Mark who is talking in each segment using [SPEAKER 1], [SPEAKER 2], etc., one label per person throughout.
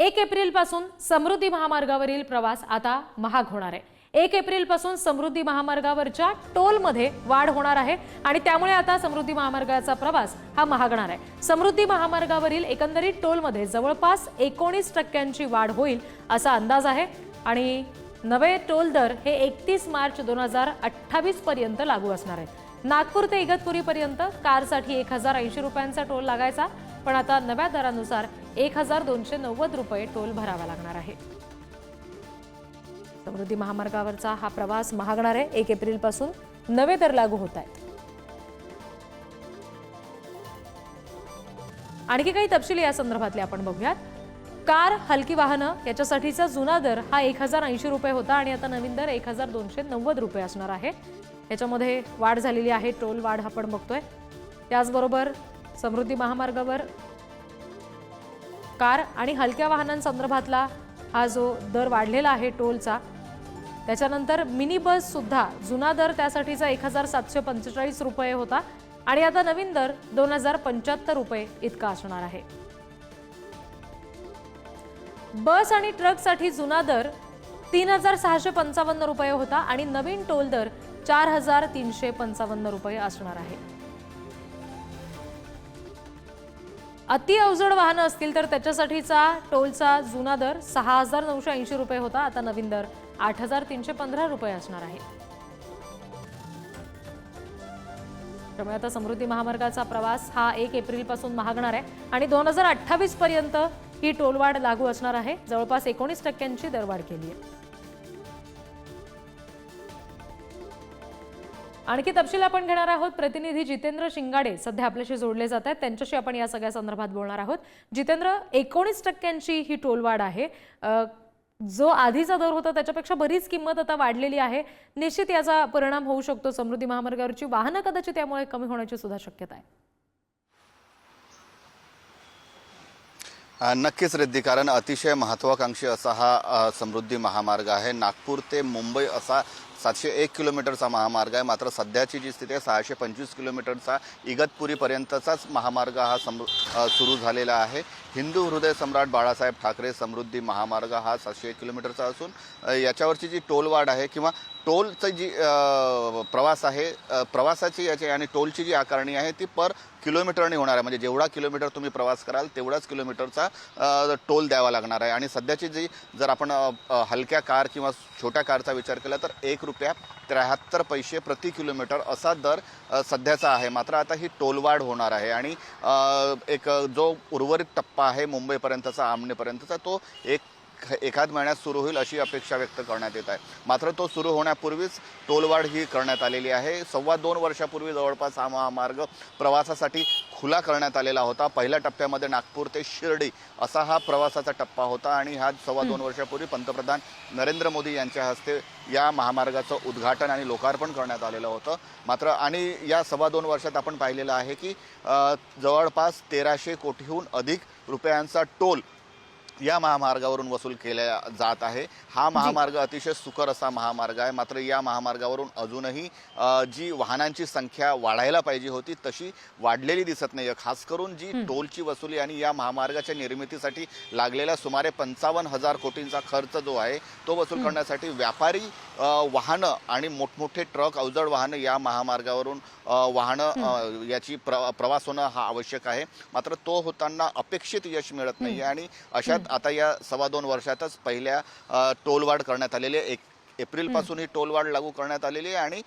[SPEAKER 1] 1 April पासून समृद्धी महामार्गावरील प्रवास आता महाग होणार आहे। 1 एप्रिल पासून समृद्धी महामार्गावरच्या टोलमध्ये वाढ होणार आहे आणि त्यामुळे आता समृद्धी महामार्गाचा प्रवास हा महागणार आहे। समृद्धी महामार्गावरील एकंदरीत टोलमध्ये जवळपास 19% वाढ होईल असा अंदाज आहे आणि नवे टोल दर हे 31 मार्च 2028 पर्यंत लागू असणार आहे। नागपूर ते इगतपुरी पर्यंत कारसाठी 1080 रुपयांचा टोल लागायचा, पण आता नव्या दरानुसार 1290 रुपये टोल भरावा लागणार आहे। समृद्धी महामार्गावरचा हा प्रवास महागणार आहे। 1 एप्रिल पासून नवे दर लागू होत आहेत। आणखी काही तपशील या संदर्भातले आपण बघूयात। कार, हलकी वाहनं याच्यासाठीचा जुना दर हा 1080 रुपये होता आणि आता नवीन दर 1290 रुपये असणार आहे। याच्यामध्ये वाढ झालेली आहे, टोल वाढ आपण बघतोय। त्याचबरोबर समृद्धी महामार्गावर कार आणि हलक्या वाहनांसंदर्भातला हा जो दर वाढलेला आहे टोलचा, त्याच्यानंतर मिनी बस सुद्धा जुना दर त्यासाठीचा 1745 रुपये होता आणि आता नवीन दर 2075 रुपये इतका असणार आहे। बस आणि ट्रकसाठी जुना दर 3655 रुपये होता आणि नवीन टोल दर 4355 रुपये असणार आहे। अति अवजड वाहनं असतील तर त्याच्यासाठीचा टोलचा जुना दर 6980 रुपये होता, आता नवीन दर 8315 रुपये असणार आहे। त्यामुळे आता समृद्धी महामार्गाचा प्रवास हा 1 एप्रिल पासून महागणार आहे आणि 2028 पर्यंत ही टोलवाढ लागू असणार आहे। जवळपास 19% दरवाढ केली आहे। आणखी तपशील आपण घेणार आहोत। प्रतिनिधी जितेंद्र शिंगाडे सध्या आपल्याशी जोडले जात आहेत, त्यांच्याशी आपण या सगळ्या संदर्भात बोलणार आहोत। जितेंद्र, 19% ही टोलवाढ आहे। जो आधीचा दर होता त्याच्यापेक्षा बरीच किंमत आता वाढलेली आहे। निश्चित याचा परिणाम होऊ शकतो। समृद्धी महामार्गावरची वाहनं कदाचित यामुळे कमी होण्याची सुद्धा शक्यता आहे।
[SPEAKER 2] नक्कीच रिद्धी, कारण अतिशय महत्त्वाकांक्षी असा हा समृद्धी महामार्ग आहे। नागपूर ते मुंबई असा 701 किलोमीटरचा महामार्ग आहे, मात्र सध्याची जी स्थिती आहे 625 किलोमीटरचा इगतपुरीपर्यंतचाच महामार्ग हा सुरू झालेला आहे। हिंदू हृदय सम्राट बाळासाहेब ठाकरे समृद्धी महामार्ग हा 701 किलोमीटरचा असून याच्यावरची जी टोलवाढ आहे किंवा टोलचं जी प्रवास आहे, प्रवासाची याची आणि टोलची जी आकारणी आहे ती पर किलोमीटरने होणार आहे। म्हणजे जेवढा किलोमीटर तुम्ही प्रवास कराल तेवढाच किलोमीटरचा टोल द्यावा लागणार आहे। आणि सध्याची जी जर आपण हलक्या कार किंवा छोट्या कारचा विचार केला तर ₹1.73 प्रति किलोमीटर असा दर सध्याचा आहे। मात्र आता ही टोलवाढ होणार आहे आणि एक जो उर्वरित टप्पा आहे मुंबईपर्यंतचा, आमनेपर्यंतचा, तो एखाद महिन्यात सुरू होईल अशी अपेक्षा व्यक्त करण्यात येत आहे। मात्र तो सुरू होण्यापूर्वीच टोलवाढ ही करण्यात आलेली आहे। 2.25 वर्षापूर्वी जवळपास हा महामार्ग प्रवासासाठी खुला करण्यात आलेला होता। पहिल्या टप्प्यामध्ये नागपूर ते शिर्डी असा हा प्रवासाचा टप्पा होता आणि हा 2.25 वर्षापूर्वी पंतप्रधान नरेंद्र मोदी यांच्या हस्ते या महामार्गाचं उद्घाटन आणि लोकार्पण करण्यात आलेलं होतं। मात्र आणि या 2.25 वर्षात आपण पाहिलेलं आहे की जवळपास 1300 कोटीहून अधिक रुपयांचा टोल या महामार्गावरून वसूल केला जात आहे। हा महामार्ग अतिशय सुकर असा महामार्ग आहे, मात्र या महामार्गावरून अजूनही जी वाहनांची संख्या वाढायला पाहिजे होती तशी वाढलेली दिसत नाही। खास करून जी टोलची वसुली आणि या महामार्गाच्या निर्मितीसाठी लागलेला सुमारे 55,000 कोटींचा खर्च जो आहे तो वसूल करण्यासाठी व्यापारी वाहनं आणि मोठमोठे ट्रक, अवजड वाहनं या महामार्गावरून वाहनं याची प्रवास होणं हा आवश्यक आहे। मात्र तो होताना अपेक्षित यश मिळत नाही आणि अशात आता या 2.25 वर्षातच पहिल्या टोलवाढ करण्यात आलेली आहे। 1 एप्रिल पासून ही टोलवाढ लागू करण्यात आलेली आहे आणि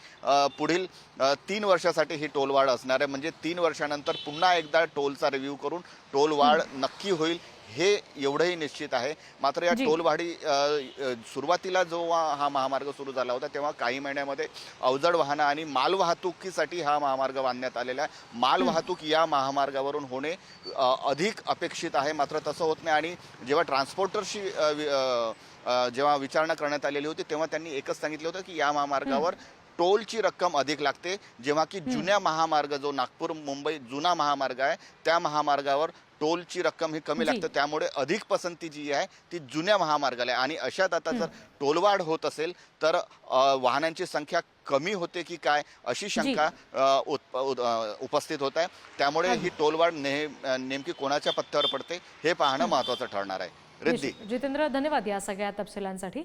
[SPEAKER 2] पुढील 3 वर्षासाठी ही टोलवाढ असणार आहे। म्हणजे 3 वर्षानंतर पुन्हा एकदा टोलचा रिव्ह्यू करून टोलवाढ नक्की होईल हे एवढंही निश्चित आहे। मात्र या टोलवाढी सुरुवातीला जो हा महामार्ग सुरू झाला होता तेव्हा काही महिन्यामध्ये अवजड वाहनं आणि मालवाहतुकीसाठी हा महामार्ग बांधण्यात आलेला आहे। मालवाहतूक या महामार्गावरून होणे अधिक अपेक्षित आहे, मात्र तसं होत नाही। आणि जेव्हा ट्रान्सपोर्टरशी जेव्हा विचारणा करण्यात आलेली होती तेव्हा त्यांनी एकच सांगितलं होतं की या महामार्गावर टोलची रक्कम अधिक लागते, जेव्हा की जुन्या महामार्ग जो नागपूर मुंबई जुना महामार्ग आहे त्या महामार्गावर टोलची रक्कम ही कमी लागते। त्यामुळे अधिक पसंती जी आहे ती जुन्या महामार्गाला आहे आणि अशात आता जर टोलवाढ होत असेल तर वाहनांची संख्या कमी होते की काय अशी शंका उपस्थित होत आहे। त्यामुळे ही टोलवाढ नेमकी कोणाच्या पत्त्यावर पडते हे पाहणं महत्त्वाचं ठरणार आहे। रिद्धी.
[SPEAKER 1] जितेंद्र, धन्यवाद या सगळ्या तपशिलांसाठी.